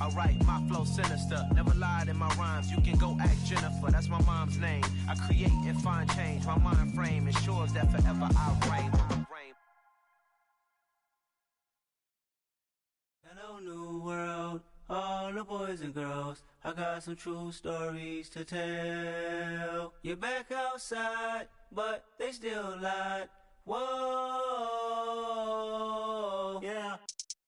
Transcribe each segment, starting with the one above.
outright, my flow sinister. Never lied in my rhymes, you can go ask Jennifer, that's my mom's name. I create and find change, my mind frame ensures that forever I reign. Hello, new world, all the boys and girls. I got some true stories to tell. You're back outside, but they still lied. Whoa, yeah.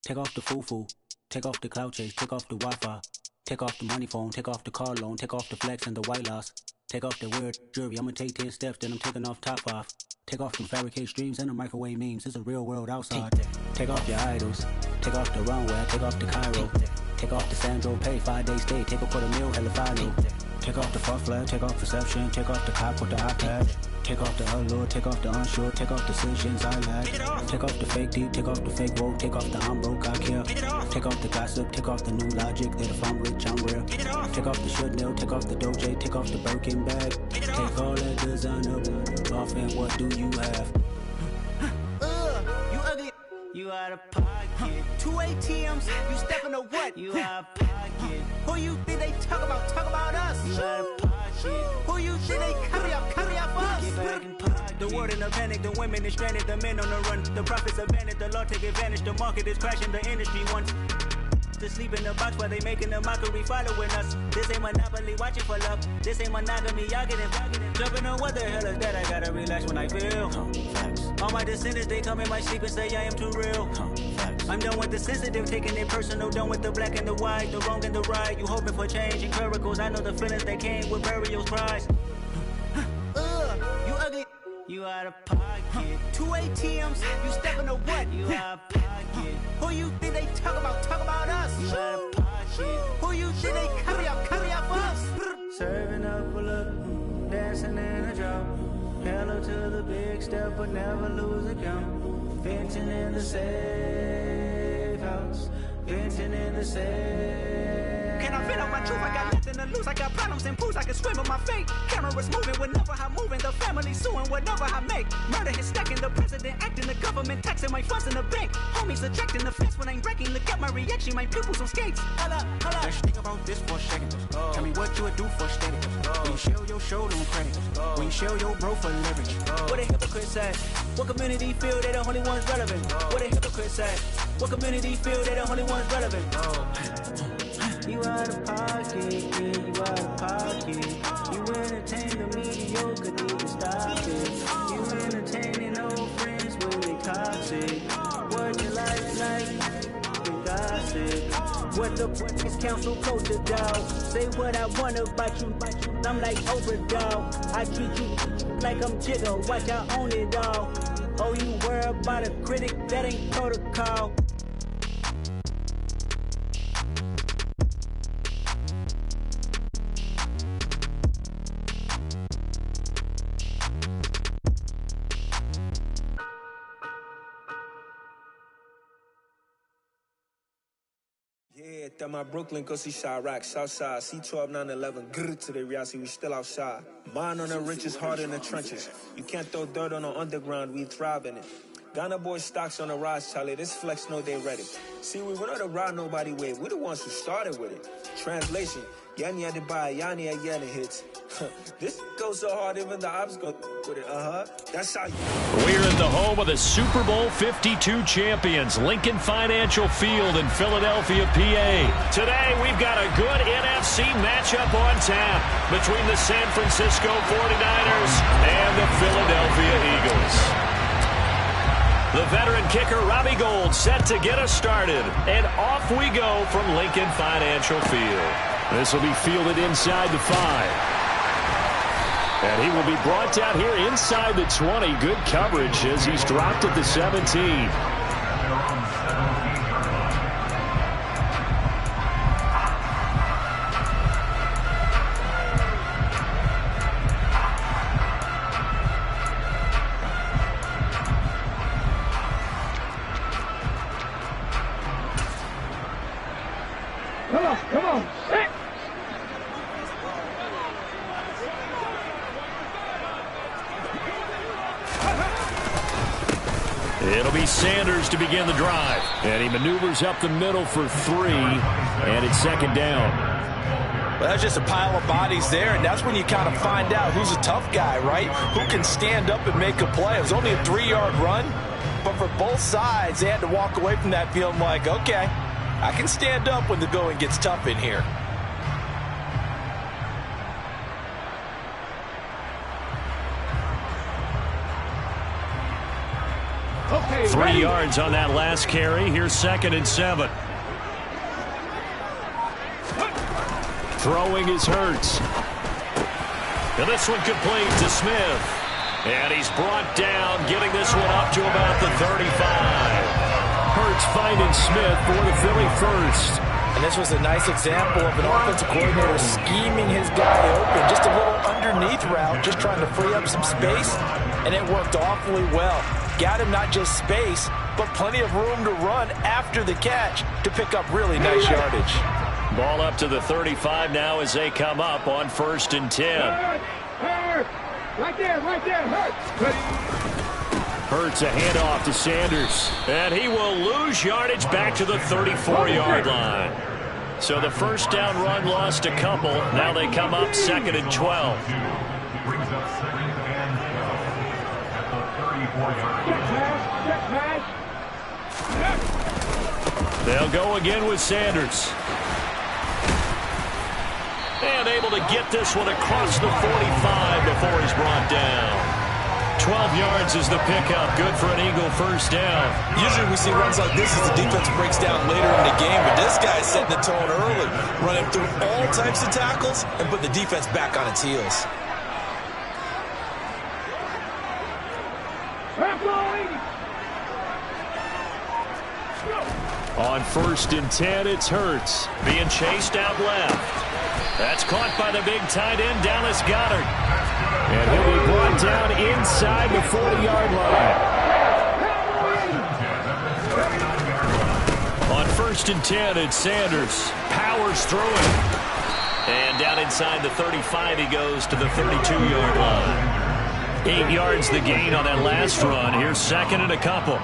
Take off the foo-foo, take off the cloud chase, take off the Wi-Fi, take off the money phone, take off the car loan, take off the flex and the white loss, take off the weird jury. I'ma take 10 steps, then I'm taking off top 5. Take off the fabricate streams and the microwave memes. It's a real world outside. Take off your idols, take off the runway, take off the Cairo, take off the Sandro pay, 5-day stay, take a $250,000 hella follow. Take off the fuck flag, take off perception, take off the cop with the iPad. Take off the allure, take off the unsure, take off decisions I lack. Take off the fake deep, take off the fake woke, take off the I'm broke, I care. Take off the gossip, take off the new logic that if I'm rich, I'm real. Take off the should know, take off the Doja, take off the Birkin bag. Take all that designer off and what do you have? You ugly, you out of pocket. 2 ATMs, you stepping to what? You out of pocket. Who you think they talk about us? You out of pocket. Who you think they carry up us? Get back in pocket. The world in a panic, the women is stranded, the men on the run. The profits abandoned, the law take advantage, the market is crashing, the industry wants to sleep in the box while they making a mockery following us. This ain't Monopoly, watching for love. This ain't monogamy, y'all getting jumping on what the hell is that? I gotta relax when I feel. All my descendants, they come in my sleep and say I am too real. I'm done with the sensitive, taking it personal. Done with the black and the white, the wrong and the right. You hoping for change and miracles. I know the feelings that came with burial cries. You ugly, you out of pocket. 2 ATMs, you stepping to what? You out of pocket. Who you think they talk about us? You out of pocket. Who you think they carry up us? Serving up a look, dancing in a drop. Hello to the big step, but never lose a count. Venting in the safe house, venting in the safe. Can I feel out my truth? I got nothing to lose. I got problems and pools. I can swim with my fate. Cameras moving whenever I'm moving. The family suing whatever I make. Murder is stacking. The president acting. The government taxing my funds in the bank. Homies ejecting the fence when I'm breaking. Look at my reaction. My pupils on skates. Holla, holla. Let's think about this for a second. Tell me what you would do for status. When you show your shoulder on credit. When you show your bro for leverage. What a hypocrite said. What community feel they the only ones relevant? What a hypocrite said. What community feel they the only ones relevant? You out of pocket, yeah, you out of pocket. You entertain the mediocre, need to stop it. You entertaining old friends when they toxic. What your life like, the gossip. What the fuck is council culture, dog? Say what I want about you. I'm like Oprah, dog. I treat you like I'm Jigga. Watch I own it all. Oh, you worry about a critic? That ain't protocol. Yeah, that my Brooklyn, go see Chirac, Southside, C12, 911, grrr to the reality, we still outside. Mine on the riches, hard in the trenches. You can't throw dirt on the underground, we thrive in it. Ghana boys stocks on the rise, Charlie, this flex know they ready. See, we went on the ride nobody wave, we the ones who started with it. Translation, Yani had to buy, Yani had Yana hits. This goes so hard, even the ops go with it, That's how you... We're in the home of the Super Bowl 52 champions, Lincoln Financial Field in Philadelphia, PA. Today, we've got a good NFC matchup on tap between the San Francisco 49ers and the Philadelphia Eagles. The veteran kicker, Robbie Gould, set to get us started. And off we go from Lincoln Financial Field. This will be fielded inside the 5. And he will be brought down here inside the 20. Good coverage as he's dropped at the 17. Come on, set! It'll be Sanders to begin the drive. And he maneuvers up the middle for 3, and it's second down. Well, that's just a pile of bodies there, and that's when you kind of find out who's a tough guy, right? Who can stand up and make a play. It was only a 3-yard run, but for both sides, they had to walk away from that feeling like, okay, I can stand up when the going gets tough in here. Okay, 3 yards on that last carry. Here's 2nd and 7. Throwing is Hurts. And this one complete to Smith. And he's brought down, getting this one up to about the 35. Hurts finding Smith for the Philly first. And this was a nice example of an offensive coordinator scheming his guy open. Just a little underneath route, just trying to free up some space. And it worked awfully well. Got him not just space, but plenty of room to run after the catch to pick up really nice yardage. Ball up to the 35 now as they come up on 1st and 10. Right there, Hurts. Hurts a handoff to Sanders. And he will lose yardage back to the 34-yard line. So the first down run lost a couple. Now they come up 2nd and 12. They'll go again with Sanders. And able to get this one across the 45 before he's brought down. 12 yards is the pickup. Good for an Eagle first down. Usually we see runs like this as the defense breaks down later in the game, but this guy's setting the tone early, running through all types of tackles and put the defense back on its heels. On 1st and 10, it's Hurts being chased out left. That's caught by the big tight end, Dallas Goedert. And he'll be brought down inside the 40-yard line. On 1st and 10, it's Sanders. Powers through it. And down inside the 35, he goes to the 32-yard line. 8 yards the gain on that last run. Here's 2nd and a couple.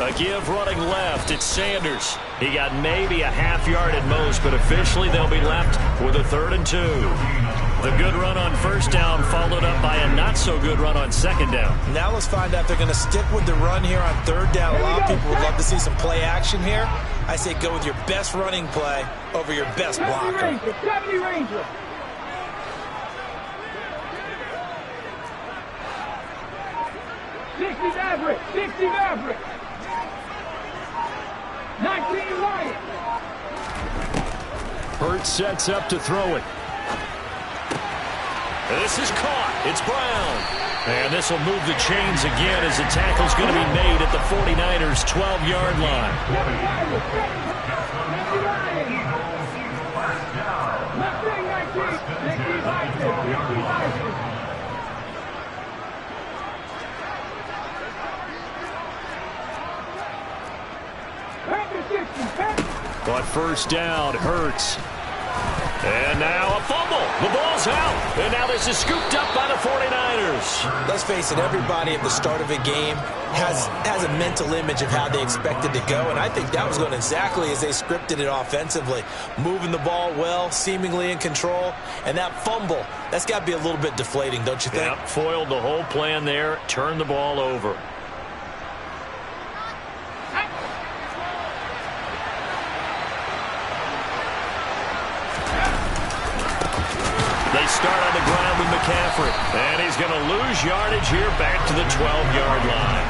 A give running left. It's Sanders. He got maybe a half yard at most, but officially they'll be left with a 3rd and 2. The good run on 1st down followed up by a not-so-good run on 2nd down. Now let's find out if they're going to stick with the run here on 3rd down. A lot of people would love to see some play action here. I say go with your best running play over your best blocker. 70 Ranger. Maverick, 60 Maverick. 19 Lion. Hurts sets up to throw it. This is caught. It's Brown. And this will move the chains again as the tackle's going to be made at the 49ers' 12-yard line. On 1st down, Hurts. And now a fumble. The ball's out. And now this is scooped up by the 49ers. Let's face it, everybody at the start of a game has a mental image of how they expect it to go, and I think that was going exactly as they scripted it offensively. Moving the ball well, seemingly in control, and that fumble, that's got to be a little bit deflating, don't you think? Yeah, foiled the whole plan there, turned the ball over. They start on the ground with McCaffrey. And he's going to lose yardage here back to the 12-yard line.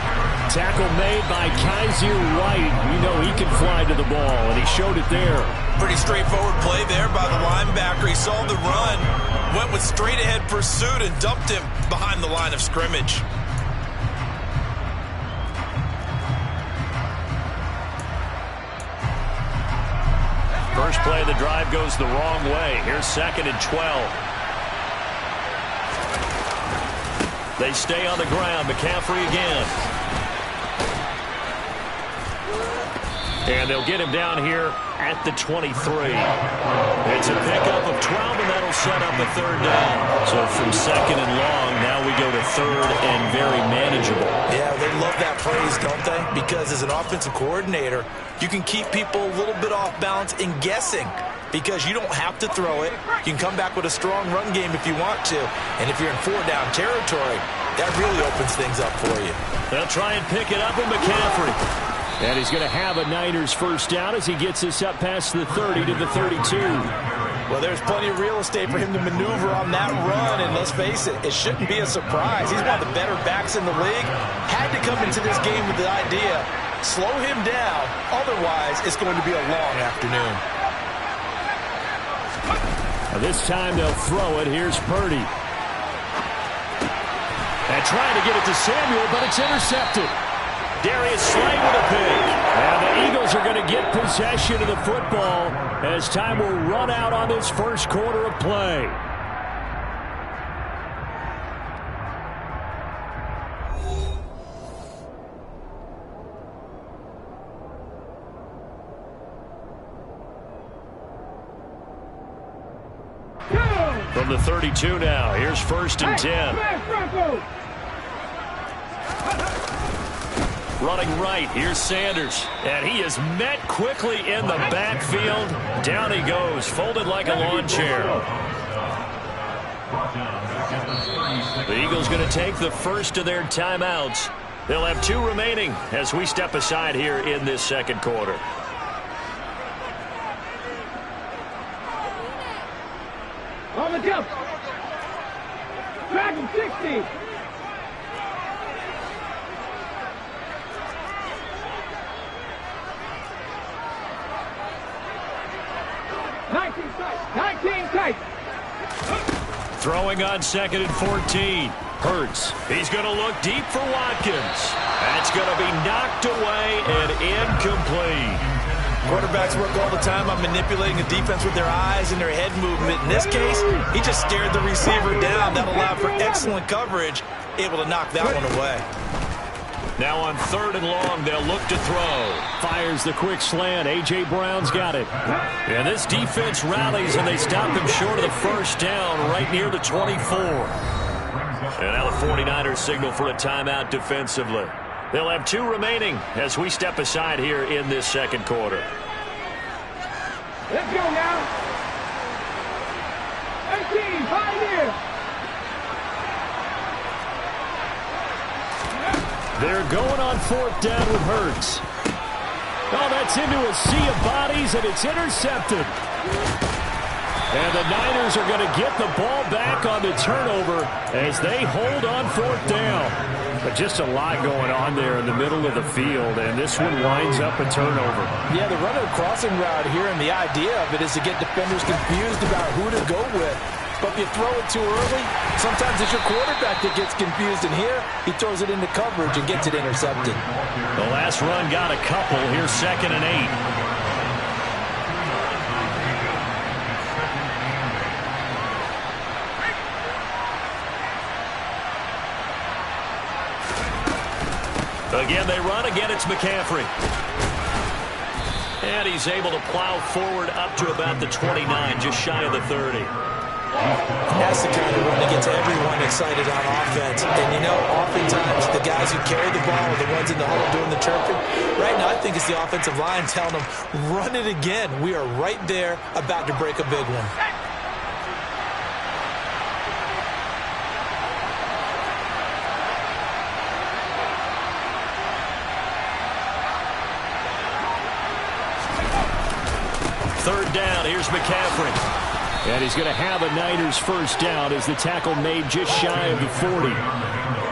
Tackle made by Kaiser White. You know he can fly to the ball, and he showed it there. Pretty straightforward play there by the linebacker. He saw the run, went with straight-ahead pursuit, and dumped him behind the line of scrimmage. First play of the drive goes the wrong way. Here's 2nd and 12. They stay on the ground. McCaffrey again. And they'll get him down here at the 23. It's a pickup of 12, and that'll set up a third down. So from second and long, now we go to third and very manageable. Yeah, they love that phrase, don't they? Because as an offensive coordinator, you can keep people a little bit off balance and guessing. Because you don't have to throw it. You can come back with a strong run game if you want to. And if you're in four-down territory, that really opens things up for you. They'll try and pick it up with McCaffrey. And he's going to have a Niners first down as he gets this up past the 30 to the 32. Well, there's plenty of real estate for him to maneuver on that run. And let's face it, it shouldn't be a surprise. He's one of the better backs in the league. Had to come into this game with the idea, slow him down. Otherwise, it's going to be a long afternoon. This time they'll throw it. Here's Purdy. And trying to get it to Samuel, but it's intercepted. Darius Slay with a pick. And the Eagles are going to get possession of the football as time will run out on this first quarter of play. From the 32 now, here's first and 10. Running right, here's Sanders. And he is met quickly in the backfield. Down he goes, folded like a lawn chair. The Eagles going to take the first of their timeouts. They'll have 2 remaining as we step aside here in this second quarter. On the jump. Dragon 60. Tight. Throwing on second and 14. Hurts. He's going to look deep for Watkins. That's going to be knocked away and incomplete. Quarterbacks work all the time on manipulating the defense with their eyes and their head movement. In this case, he just stared the receiver down. That allowed for excellent coverage, able to knock that one away. Now on third and long, they'll look to throw. Fires the quick slant. A.J. Brown's got it. And this defense rallies, and they stop him short of the first down right near the 24. And now the 49ers signal for a timeout defensively. They'll have 2 remaining as we step aside here in this second quarter. Let's go now. 18, 5 here. They're going on fourth down with Hurts. Oh, that's into a sea of bodies, and it's intercepted. And the Niners are going to get the ball back on the turnover as they hold on fourth down. But just a lot going on there in the middle of the field, and this one winds up a turnover. Yeah, the run of the crossing route here, and the idea of it is to get defenders confused about who to go with. But if you throw it too early, sometimes it's your quarterback that gets confused. And here, he throws it into coverage and gets it intercepted. The last run got a couple. Here's second and 8. Again, they run. Again, it's McCaffrey. And he's able to plow forward up to about the 29, just shy of the 30. That's the kind of run that gets everyone excited on offense. And, you know, oftentimes the guys who carry the ball are the ones in the huddle doing the chirping. Right now, I think it's the offensive line telling them, run it again. We are right there about to break a big one. Third down, here's McCaffrey. And he's going to have a Niners first down as the tackle made just shy of the 40.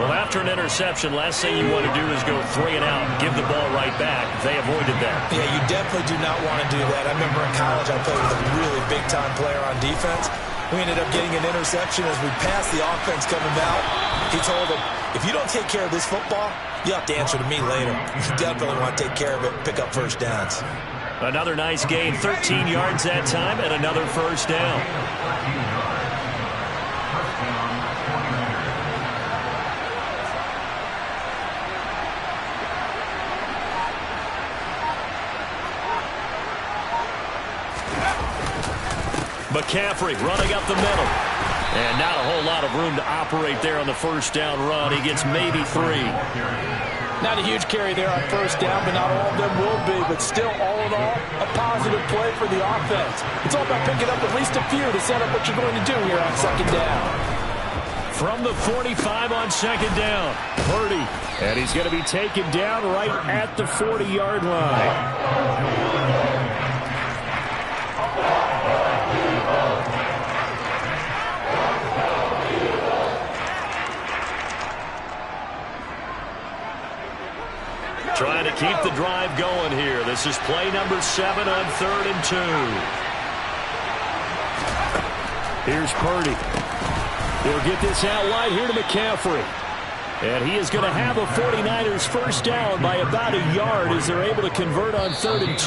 Well, after an interception, last thing you want to do is go 3 and out, give the ball right back. They avoided that. Yeah, you definitely do not want to do that. I remember in college I played with a really big-time player on defense. We ended up getting an interception as we passed the offense coming out. He told him, if you don't take care of this football, you'll have to answer to me later. You definitely want to take care of it, pick up first downs. Another nice gain, 13 yards that time, and another first down. McCaffrey running up the middle. And not a whole lot of room to operate there on the first down run. He gets maybe 3. Not a huge carry there on first down, but not all of them will be. But still, all in all, a positive play for the offense. It's all about picking up at least a few to set up what you're going to do here on second down. From the 45 on second down, Purdy. And he's going to be taken down right at the 40-yard line. Trying to keep the drive going here. This is play number 7 on 3rd and 2. Here's Purdy. He'll get this out wide here to McCaffrey. And he is going to have a 49ers first down by about a yard as they're able to convert on 3rd and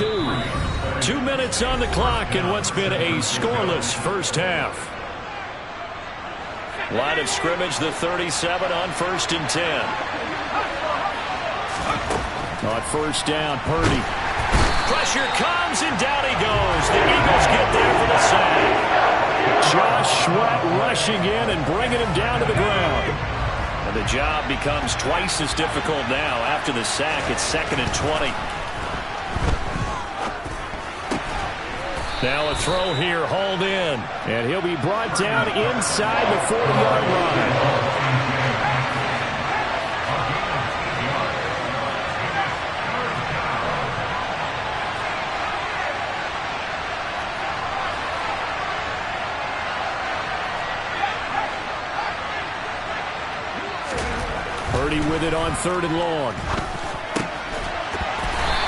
2. 2 minutes on the clock in what's been a scoreless first half. Line of scrimmage, the 37 on 1st and 10. On first down, Purdy. Pressure comes, and down he goes. The Eagles get there for the sack. Josh Sweat rushing in and bringing him down to the ground. And the job becomes twice as difficult now. After the sack, it's 2nd and 20. Now a throw here, hauled in. And he'll be brought down inside the 40-yard line. Purdy with it on 3rd and long.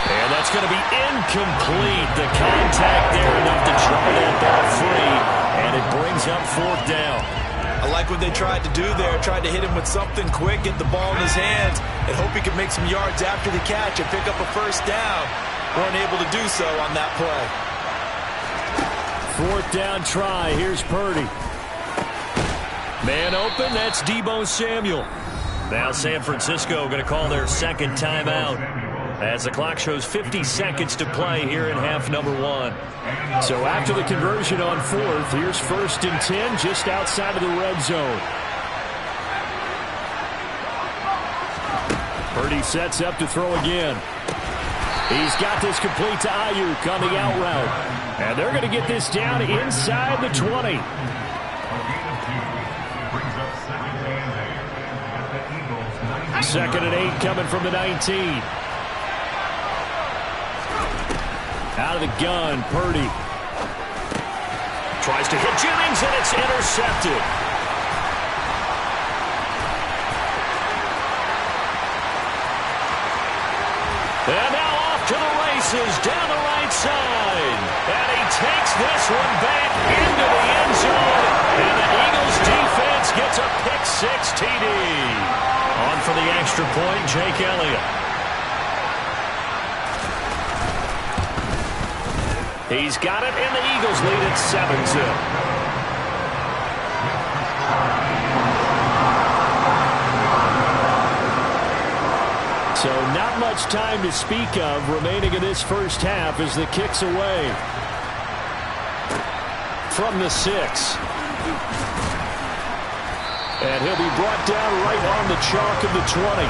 And that's going to be incomplete. The contact there enough to try that ball free. And it brings up 4th down. I like what they tried to do there. Tried to hit him with something quick, get the ball in his hands, and hope he could make some yards after the catch and pick up a first down. We're unable to do so on that play. 4th down try. Here's Purdy. Man open. That's Deebo Samuel. Now San Francisco going to call their second timeout as the clock shows 50 seconds to play here in half number 1. So after the conversion on 4th, here's 1st and 10 just outside of the red zone. Purdy sets up to throw again. He's got this complete to Ayuk on the out route. And they're going to get this down inside the 20. Second and 8 coming from the 19. Out of the gun, Purdy. Tries to hit Jennings, and it's intercepted. And now off to the races down the right side. And he takes this one back into the end zone. And the Eagles defense gets a pick-6 TD. On for the extra point, Jake Elliott. He's got it, and the Eagles lead at 7-0. So not much time to speak of remaining in this first half as the kick's away. From the 6. And he'll be brought down right on the chalk of the 20.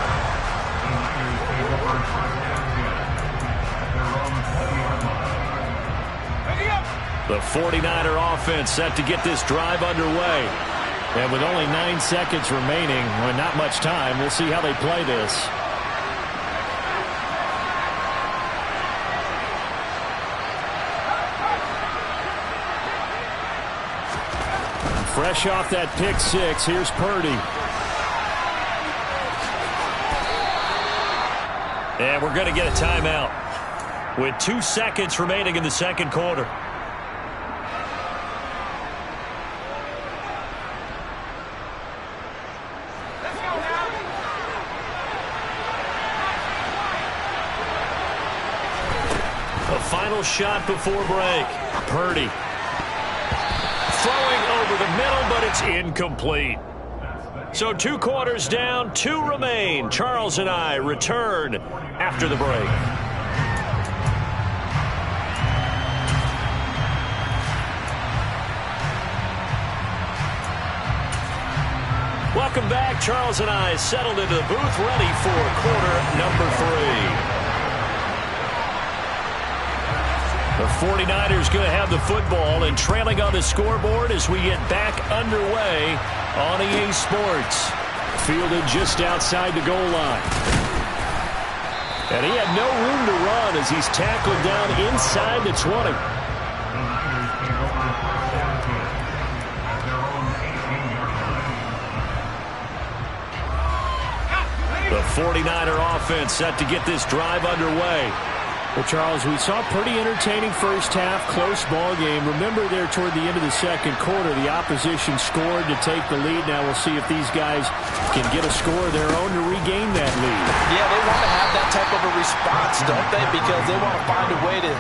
The 49er offense set to get this drive underway. And with only 9 seconds remaining, well, not much time, we'll see how they play this. Fresh off that pick-6, here's Purdy. And we're going to get a timeout with 2 seconds remaining in the second quarter. A final shot before break. Purdy. Throwing over the middle, but it's incomplete. So 2 quarters down, 2 remain. Charles and I return after the break. Welcome back. Charles and I settled into the booth, ready for quarter number 3. The 49ers going to have the football and trailing on the scoreboard as we get back underway on EA Sports. Fielded just outside the goal line. And he had no room to run as he's tackled down inside the 20. The 49er offense set to get this drive underway. Well, Charles, we saw a pretty entertaining first half, close ball game. Remember there toward the end of the second quarter, the opposition scored to take the lead. Now we'll see if these guys can get a score of their own to regain that lead. Yeah, they want to have that type of a response, don't they? Because they want to find a way to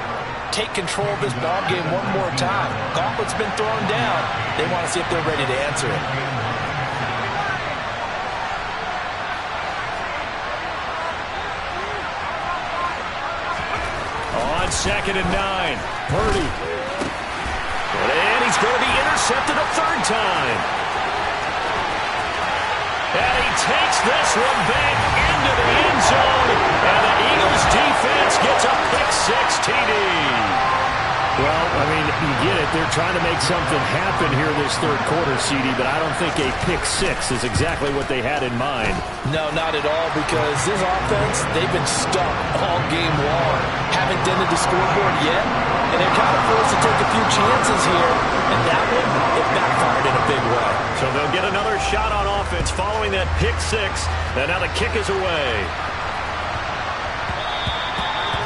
take control of this ball game one more time. Gauntlet's been thrown down. They want to see if they're ready to answer it. On 2nd and 9, Purdy. And he's going to be intercepted a third time. And he takes this one back into the end zone. And the Eagles defense gets a pick-6 TD. Well, I mean, you get it. They're trying to make something happen here this third quarter, CD, but I don't think a pick-6 is exactly what they had in mind. No, not at all, because this offense, they've been stuck all game long. Haven't dented the scoreboard yet, and they're kind of forced to take a few chances here, and that one, it backfired in a big way. So they'll get another shot on offense following that pick-6, and now the kick is away.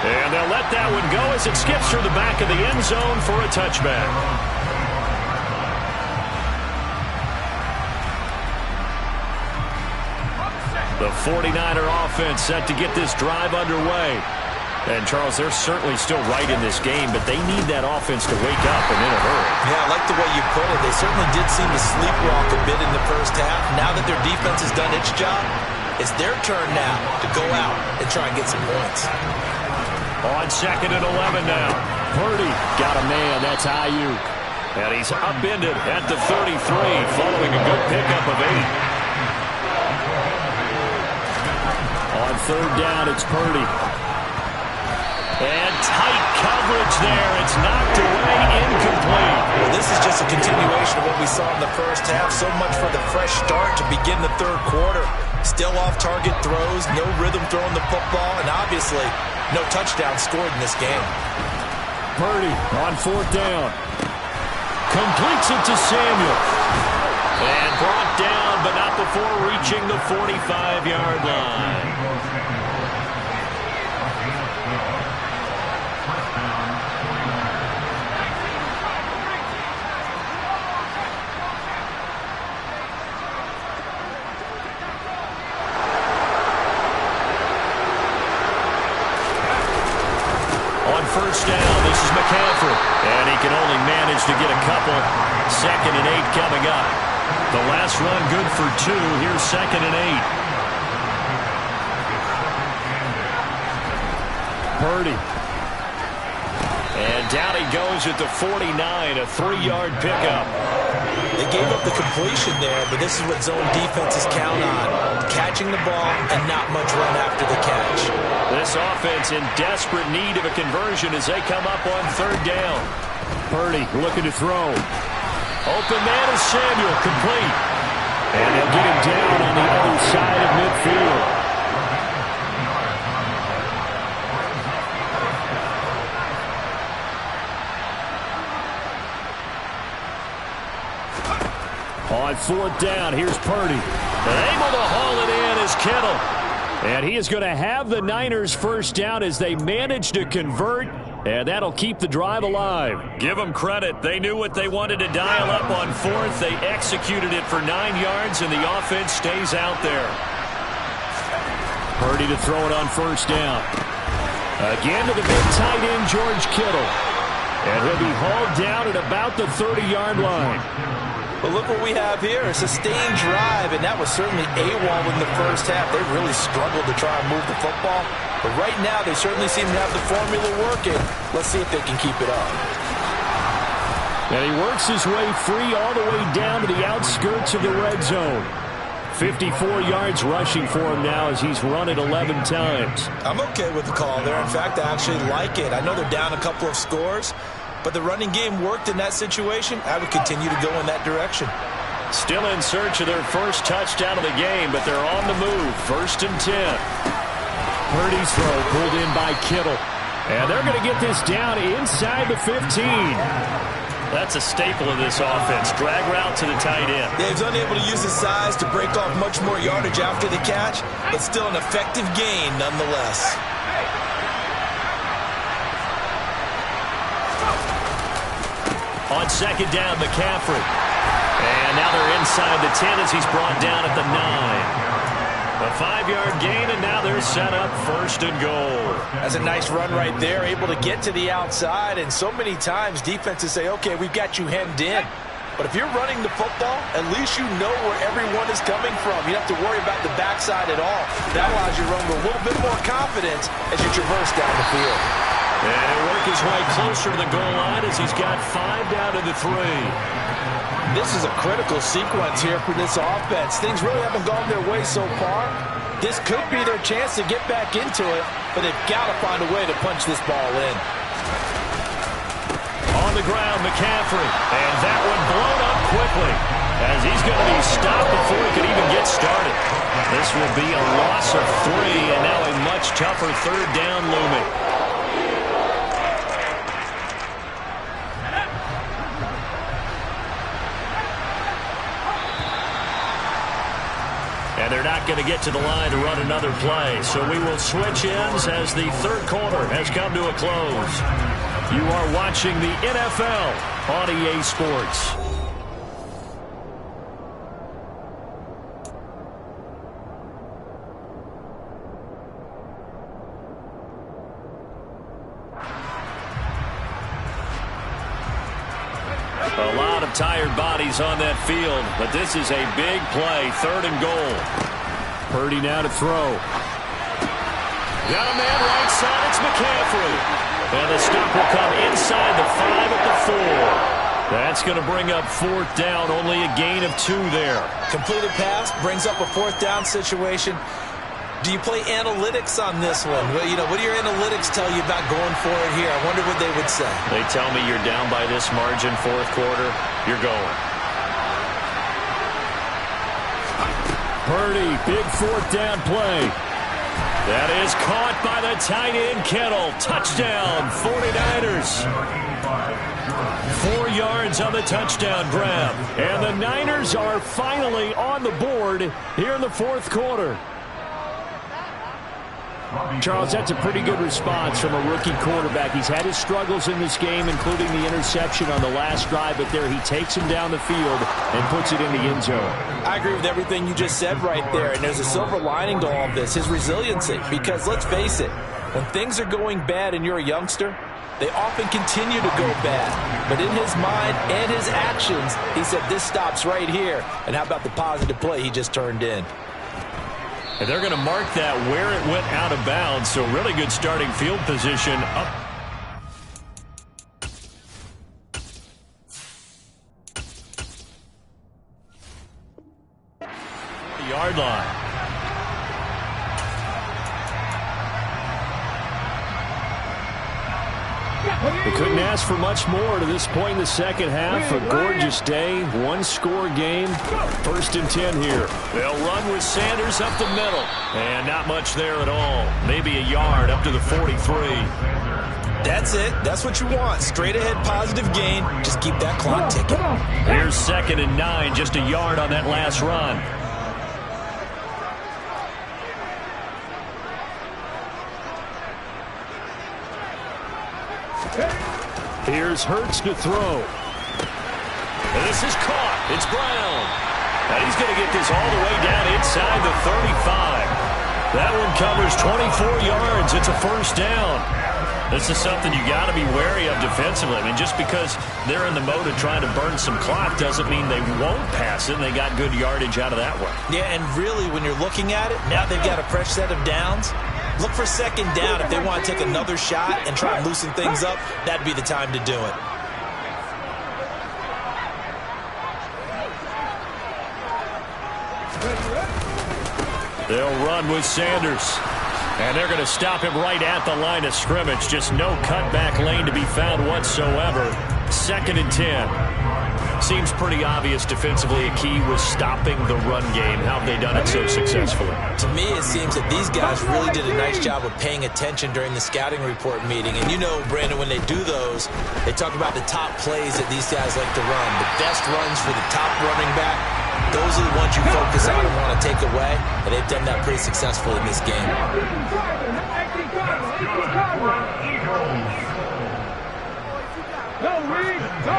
And they'll let that one go as it skips through the back of the end zone for a touchback. The 49er offense set to get this drive underway. And, Charles, they're certainly still right in this game, but they need that offense to wake up and in a hurry. Yeah, I like the way you put it. They certainly did seem to sleepwalk a bit in the first half. Now that their defense has done its job, it's their turn now to go out and try and get some points. On 2nd and 11 now. Purdy got a man. That's Ayuk. And he's upended at the 33 following a good pickup of 8. On 3rd down, it's Purdy. And tight coverage there. It's knocked away, incomplete. Well, this is just a continuation of what we saw in the first half. So much for the fresh start to begin the third quarter. Still off-target throws, no rhythm throwing the football, and obviously no touchdown scored in this game. Purdy on 4th down. Completes it to Samuel. And brought down, but not before reaching the 45-yard line. First down, this is McCaffrey. And he can only manage to get a couple. 2nd and 8 coming up. The last run good for 2. Here's 2nd and 8. Purdy. And down he goes at the 49, a 3-yard pickup. They gave up the completion there, but this is what zone defenses count on. Catching the ball and not much run after the catch. This offense in desperate need of a conversion as they come up on 3rd down. Purdy looking to throw. Open man is Samuel, complete. And they'll get him down on the other side of midfield. On 4th down, here's Purdy. Able to haul it in is Kittle. And he is going to have the Niners first down as they manage to convert, and that'll keep the drive alive. Give them credit. They knew what they wanted to dial up on 4th. They executed it for 9 yards, and the offense stays out there. Purdy to throw it on 1st down. Again to the big tight end, George Kittle. And he'll be hauled down at about the 30-yard line. But look what we have here, a sustained drive, and that was certainly AWOL in the first half. They really struggled to try and move the football. But right now, they certainly seem to have the formula working. Let's see if they can keep it up. And he works his way free all the way down to the outskirts of the red zone. 54 yards rushing for him now as he's run it 11 times. I'm okay with the call there. In fact, I actually like it. I know they're down a couple of scores, but the running game worked in that situation. I would continue to go in that direction. Still in search of their first touchdown of the game, but they're on the move. 1st and 10. Purdy's throw pulled in by Kittle. And they're going to get this down inside the 15. That's a staple of this offense. Drag route to the tight end. Yeah, he's unable to use his size to break off much more yardage after the catch, but still an effective gain nonetheless. On 2nd down, McCaffrey. And now they're inside the 10 as he's brought down at the 9. A 5-yard gain, and now they're set up 1st and goal. That's a nice run right there, able to get to the outside, and so many times defenses say, okay, we've got you hemmed in. But if you're running the football, at least you know where everyone is coming from. You don't have to worry about the backside at all. That allows you to run with a little bit more confidence as you traverse down the field. And he'll work his way closer to the goal line as he's got 5 down to the 3. This is a critical sequence here for this offense. Things really haven't gone their way so far. This could be their chance to get back into it, but they've got to find a way to punch this ball in. On the ground, McCaffrey. And that one blown up quickly as he's going to be stopped before he could even get started. This will be a loss of 3, and now a much tougher 3rd down looming. And they're not going to get to the line to run another play. So we will switch ends as the 3rd quarter has come to a close. You are watching the NFL on EA Sports. A lot of tired bodies on that field, but this is a big play, 3rd and goal. Purdy now to throw. Got a man right side, it's McCaffrey. And the stop will come inside the 5 at the 4. That's going to bring up 4th down, only a gain of 2 there. Completed pass brings up a 4th down situation. Do you play analytics on this one? Well, you know, what do your analytics tell you about going for it here? I wonder what they would say. They tell me you're down by this margin, 4th quarter, you're going. Purdy, big 4th down play. That is caught by the tight end, Kittle. Touchdown, 49ers. 4 yards on the touchdown grab. And the Niners are finally on the board here in the 4th quarter. Charles, that's a pretty good response from a rookie quarterback. He's had his struggles in this game, including the interception on the last drive, but there he takes him down the field and puts it in the end zone. I agree with everything you just said right there, and there's a silver lining to all of this, his resiliency. Because let's face it, when things are going bad and you're a youngster, they often continue to go bad. But in his mind and his actions, he said this stops right here. And how about the positive play he just turned in? And they're going to mark that where it went out of bounds, so really good starting field position up. The yard line. They couldn't ask for much more to this point in the second half. A gorgeous day, 1-score game. 1st and 10 here. They'll run with Sanders up the middle. And not much there at all. Maybe a yard up to the 43. That's it. That's what you want. Straight ahead positive gain. Just keep that clock ticking. Here's 2nd and 9. Just a yard on that last run. Here's Hurts to throw. And this is caught. It's Brown. And he's going to get this all the way down inside the 35. That one covers 24 yards. It's a 1st down. This is something you got to be wary of defensively. I mean, just because they're in the mode of trying to burn some clock doesn't mean they won't pass it. And they got good yardage out of that one. Yeah, and really, when you're looking at it, now they've got a fresh set of downs. Look for 2nd down. If they want to take another shot and try and loosen things up, that'd be the time to do it. They'll run with Sanders. And they're going to stop him right at the line of scrimmage. Just no cutback lane to be found whatsoever. 2nd and 10. Seems pretty obvious defensively a key was stopping the run game. How have they done it so successfully? To me, it seems that these guys really did a nice job of paying attention during the scouting report meeting. And you know, Brandon, when they do those, they talk about the top plays that these guys like to run. The best runs for the top running back. Those are the ones you focus on and want to take away. And they've done that pretty successfully in this game. Go, Reed, go!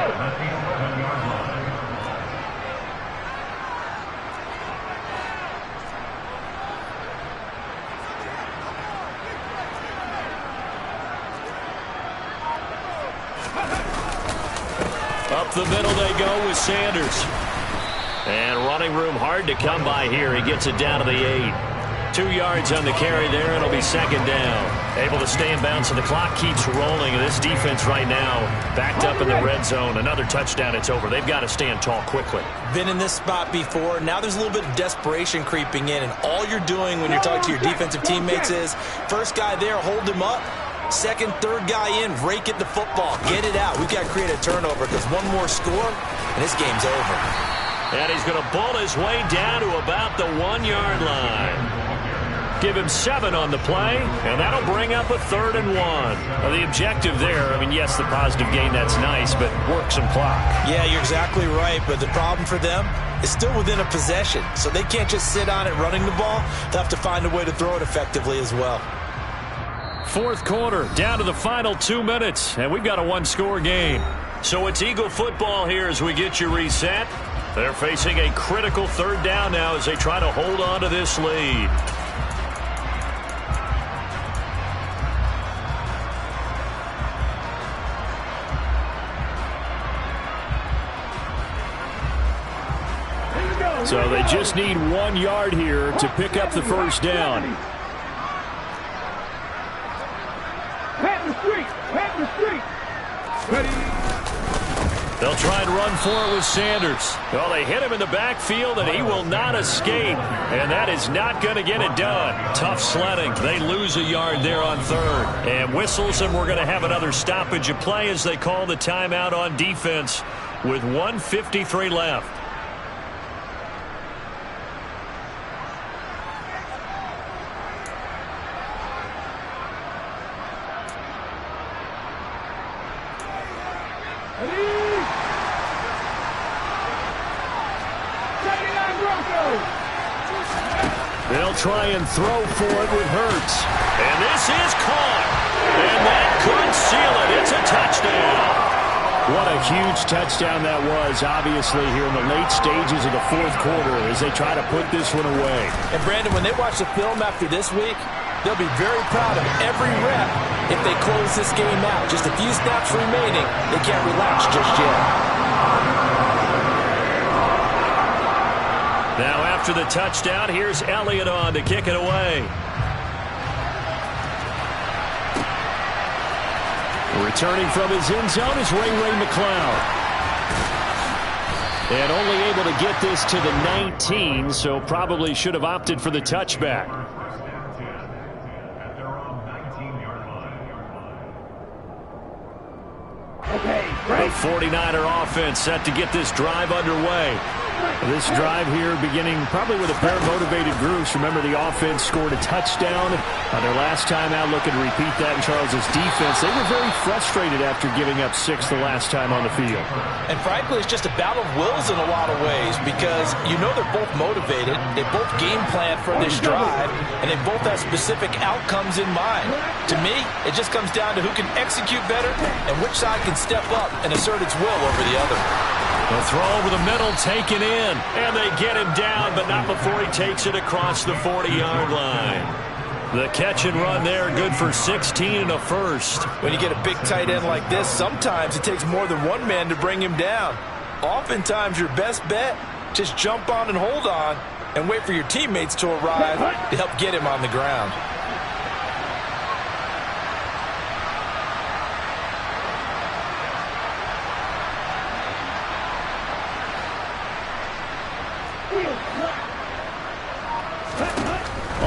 Up the middle they go with Sanders. And running room hard to come by here. He gets it down to the 8. 2 yards on the carry there. It'll be 2nd down. Able to stay in bounds, so the clock keeps rolling. And this defense right now backed up in the red zone. Another touchdown, it's over. They've got to stand tall quickly. Been in this spot before. Now there's a little bit of desperation creeping in. And all you're doing when you're talking to your defensive teammates is, first guy there, hold him up. Second, third guy in, rake at the football. Get it out. We've got to create a turnover because one more score, and this game's over. And he's going to bull his way down to about the 1-yard line. Give him 7 on the play, and that'll bring up a 3rd and 1. Now, the objective there, I mean, yes, the positive gain, that's nice, but work some clock. Yeah, you're exactly right, but the problem for them is still within a possession, so they can't just sit on it running the ball. They'll have to find a way to throw it effectively as well. 4th quarter, down to the final 2 minutes, and we've got a 1-score game. So it's Eagle football here as we get you reset. They're facing a critical 3rd down now as they try to hold on to this lead. So they just need 1 yard here to pick up the 1st down. Pat the street! Pat the street! Ready? They'll try and run for it with Sanders. Well, they hit him in the backfield, and he will not escape. And that is not going to get it done. Tough sledding. They lose a yard there on 3rd. And whistles, and we're going to have another stoppage of play as they call the timeout on defense with 1:53 left. They'll try and throw for it with Hurts. And this is caught. And that could seal it. It's a touchdown. What a huge touchdown that was, obviously, here in the late stages of the 4th quarter as they try to put this one away. And, Brandon, when they watch the film after this week, they'll be very proud of every rep if they close this game out. Just a few snaps remaining. They can't relax just yet. Now after the touchdown, here's Elliott on to kick it away. Returning from his end zone is Ray McCloud. And only able to get this to the 19, so probably should have opted for the touchback. The 49er offense set to get this drive underway. This drive here beginning probably with a pair of motivated groups. Remember, the offense scored a touchdown on their last time out. Looking to repeat that in Charles's defense. They were very frustrated after giving up 6 the last time on the field. And frankly, it's just a battle of wills in a lot of ways because you know they're both motivated. They both game plan for this drive, and they both have specific outcomes in mind. To me, it just comes down to who can execute better and which side can step up and assert its will over the other. The throw over the middle taken in, and they get him down, but not before he takes it across the 40-yard line. The catch and run there, good for 16 and a first. When you get a big tight end like this, sometimes it takes more than one man to bring him down. Oftentimes, your best bet, just jump on and hold on and wait for your teammates to arrive to help get him on the ground.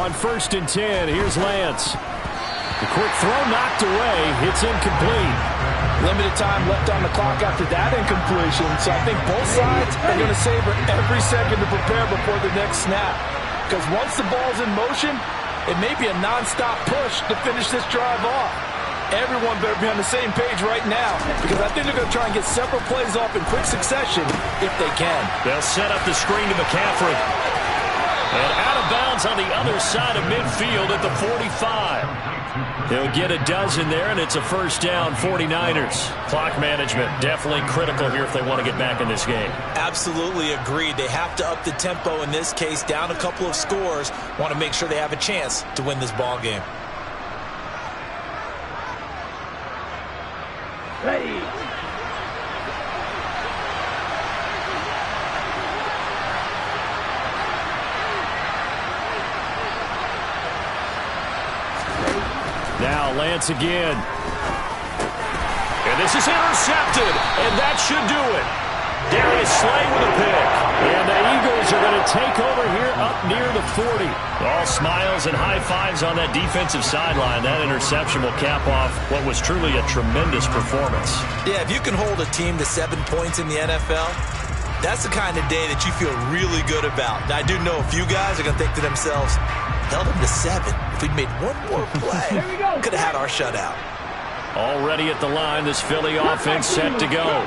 on 1st and 10. Here's Lance. The quick throw knocked away. It's incomplete. Limited time left on the clock after that incompletion, so I think both sides are going to savor every second to prepare before the next snap. Because once the ball's in motion, it may be a non-stop push to finish this drive off. Everyone better be on the same page right now, because I think they're going to try and get several plays off in quick succession if they can. They'll set up the screen to McCaffrey. And out of bounds on the other side of midfield at the 45. He'll get a dozen there, and it's a first down, 49ers. Clock management definitely critical here if they want to get back in this game. Absolutely agreed. They have to up the tempo in this case, down a couple of scores. Want to make sure they have a chance to win this ball game. Ready. Now Lance again. And this is intercepted, and that should do it. Darius Slay with a pick. And the Eagles are going to take over here up near the 40. All smiles and high fives on that defensive sideline. That interception will cap off what was truly a tremendous performance. Yeah, if you can hold a team to 7 points in the NFL, that's the kind of day that you feel really good about. Now, I do know a few guys are going to think to themselves, held them to 7. If we'd made one more play, could have had our shutout. Already at the line, this Philly offense set to go.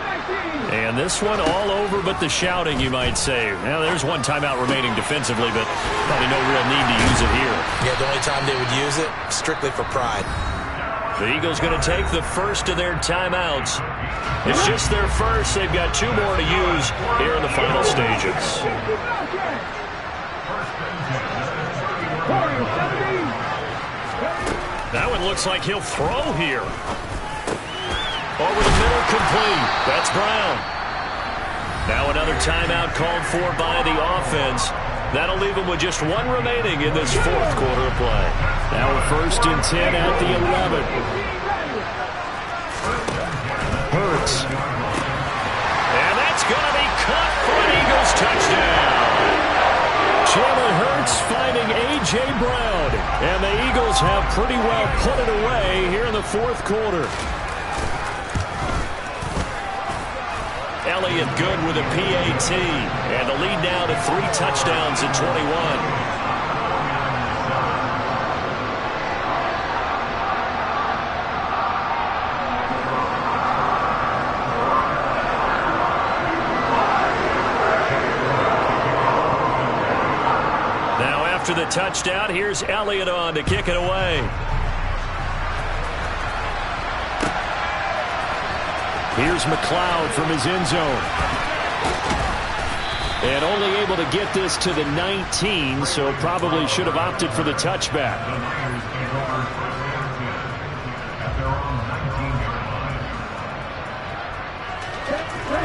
And this one all over but the shouting, you might say. Now, there's one timeout remaining defensively, but probably no real need to use it here. Yeah, the only time they would use it, strictly for pride. The Eagles going to take the first of their timeouts. It's just their first. They've got 2 more to use here in the final stages. That one looks like he'll throw here. Over the middle, complete. That's Brown. Now another timeout called for by the offense. That'll leave them with just 1 remaining in this 4th quarter of play. Now a 1st and 10 at the 11. Hurts. And that's going to be caught for an Eagles touchdown. Jalen Hurts finding A.J. Brown. And the Eagles have pretty well put it away here in the 4th quarter. Elliott good with a PAT. And the lead now to 3 touchdowns at 21. After the touchdown, here's Elliott on to kick it away. Here's McLeod from his end zone. And only able to get this to the 19, so probably should have opted for the touchback.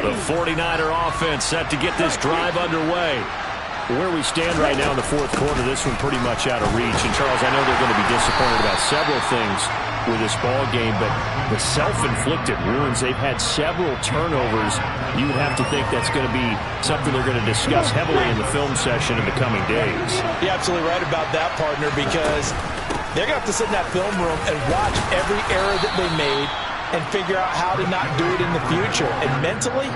The 49er offense set to get this drive underway. Where we stand right now in the 4th quarter, this one pretty much out of reach. And, Charles, I know they're going to be disappointed about several things with this ball game, but the self-inflicted wounds, they've had several turnovers. You would have to think that's going to be something they're going to discuss heavily in the film session in the coming days. You're absolutely right about that, partner, because they're going to have to sit in that film room and watch every error that they made and figure out how to not do it in the future. And mentally,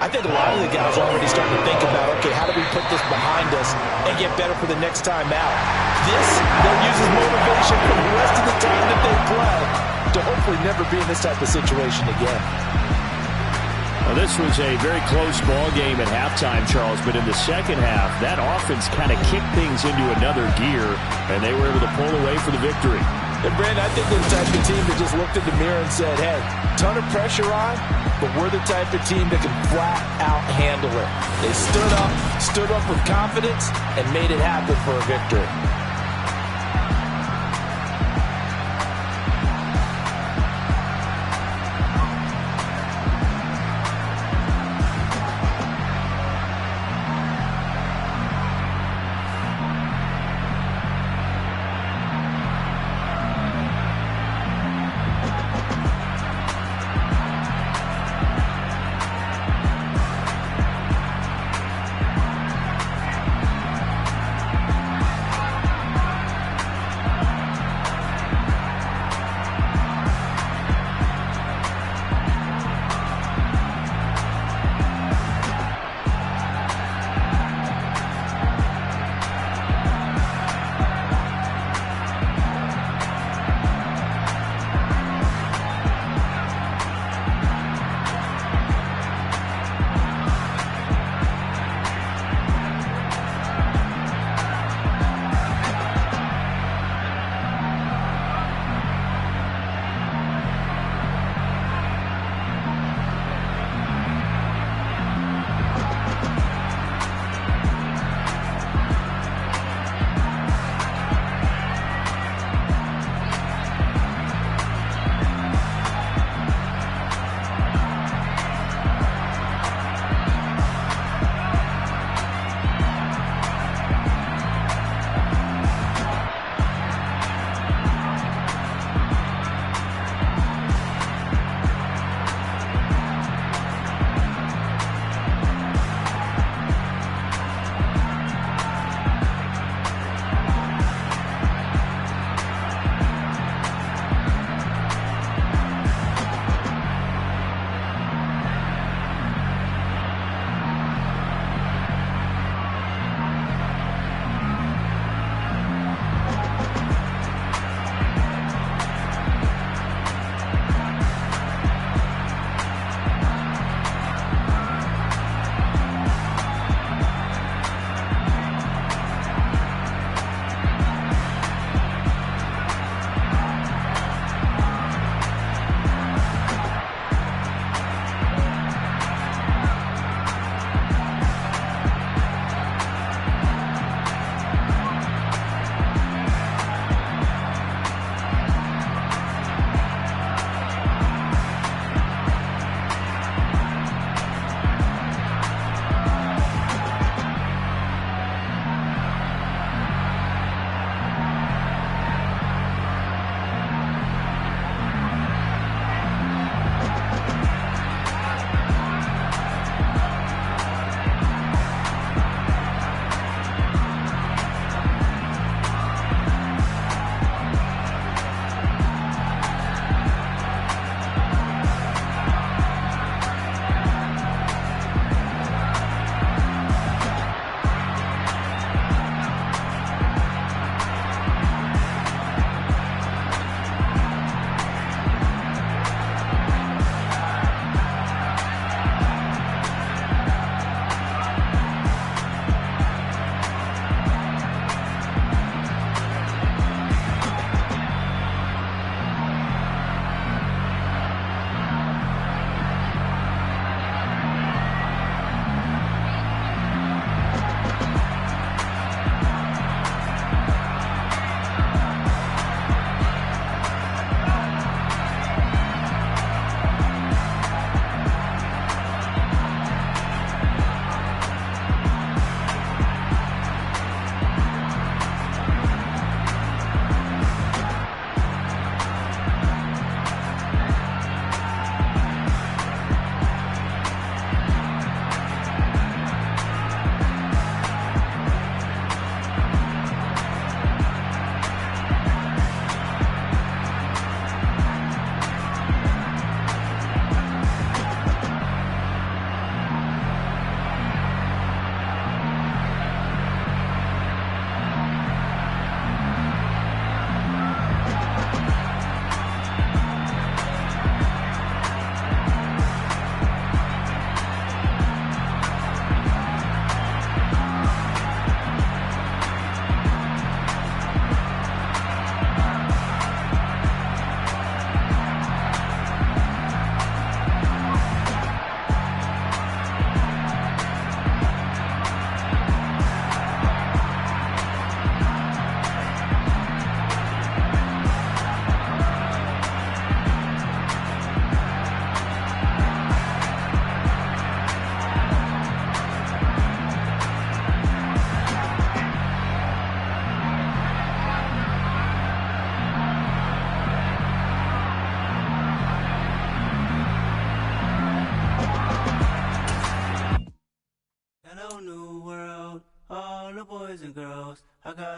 I think a lot of the guys are already starting to think about, okay, how do we put this behind us and get better for the next time out? This, they'll use as motivation for the rest of the time that they play to hopefully never be in this type of situation again. Well, this was a very close ball game at halftime, Charles, but in the second half, that offense kind of kicked things into another gear, and they were able to pull away for the victory. And, Brandon, I think they're the type of team that just looked in the mirror and said, hey, ton of pressure on, but we're the type of team that can flat out handle it. They stood up with confidence, and made it happen for a victory.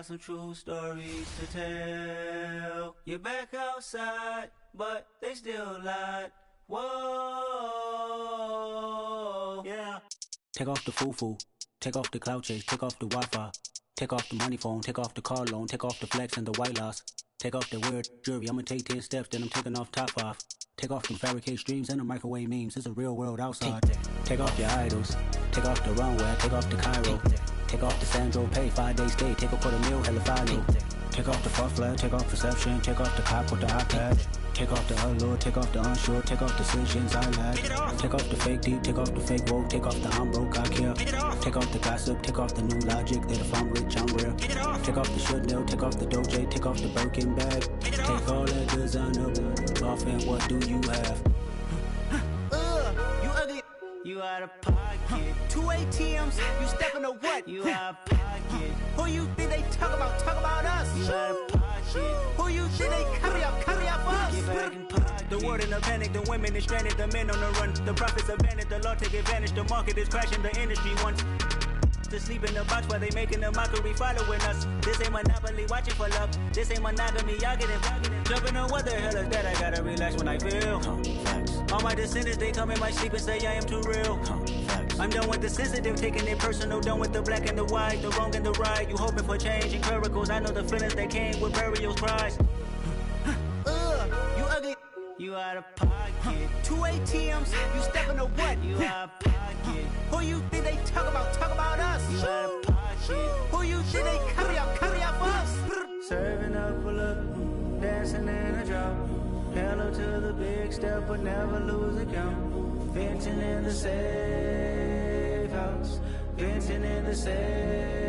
got some true stories to tell. You're back outside, but they still lied. Whoa, yeah. Take off the foo-foo, take off the cloud chase, take off the Wi-Fi, take off the money phone, take off the car loan, take off the flex and the white loss, take off the weird jewelry, I'ma take 10 steps, then I'm taking off top 5. Take off them fabricate streams and the microwave memes, it's a real world outside. Take off your idols, take off the runway, take off the Cairo, take off the Sandro pay, 5-day stay, take a quarter meal, hella final. Take off the far flag, take off perception, take off the cop with the iPad. Take off the allure, take off the unsure, take off decisions I lack. Take off the fake deep, take off the fake woke, take off the I'm broke, I care. Take off the gossip, take off the new logic that if I'm rich, I'm rare. Take off the should know, take off the Doge, take off the Birkin bag. Take all that designer off and what do you have? You ugly. You out of pocket. 2 ATMs, you stepping to what? You out of pocket. Who you think they talk about? Talk about us. You out of pocket. Who you think they carry up us? Get back in pocket. The world in a panic, the women is stranded, the men on the run. The profits abandoned, the law take advantage. The market is crashing, the industry wants to sleep in the box while they making a mockery following us. This ain't monopoly, watching for love. This ain't monogamy, y'all get involved. Jumping on what the hell is that? I gotta relax when I feel. All my descendants, they come in my sleep and say I am too real. I'm done with the sensitive, taking it personal. Done with the black and the white, the wrong and the right. You hoping for change and miracles. I know the feelings that came with burials, cries. You ugly. You out of pocket. 2 ATMs, you stepping to what? You out of pocket. Who you think they talk about? Talk about us. You out of pocket. Who you think they carry up us? Serving up a look, dancing in a drop. Hello to the big step, but never lose a count. Venting in the safe house. Venting in the safe.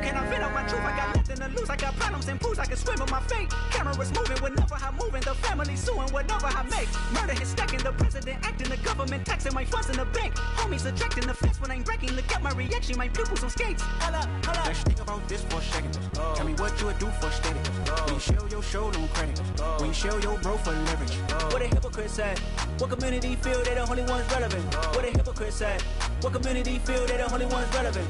Can I vent out my truth? I got nothing to lose. I got problems and pools. I can swim in my fate. Cameras moving whenever I'm moving. The family suing whatever I make. Murder is stacking. The president acting. The government taxing my funds in the bank. Homies ejecting the fence when I'm breaking. Look at my reaction. My pupils on skates. Hold up. Let's think about this for a second. Tell me what you would do for steady. When you show your show no credit. When you show your bro for leverage. What a hypocrite said. What community feel they the only ones relevant? What a hypocrite said. What community feel they the only ones relevant?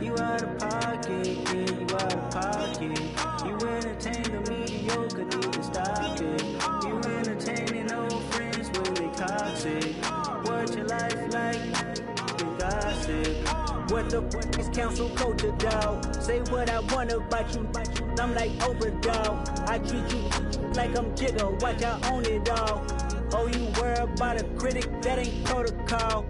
You out of pocket, yeah, you out of pocket. You entertain the mediocre, need to stop it. You entertaining old friends when they toxic. What your life like? The gossip. What the fuck is council culture, dog? Say what I want about you. I'm like Oprah, dog. I treat you like I'm Jigga. Watch I own it all. Oh, you worry about a critic? That ain't protocol.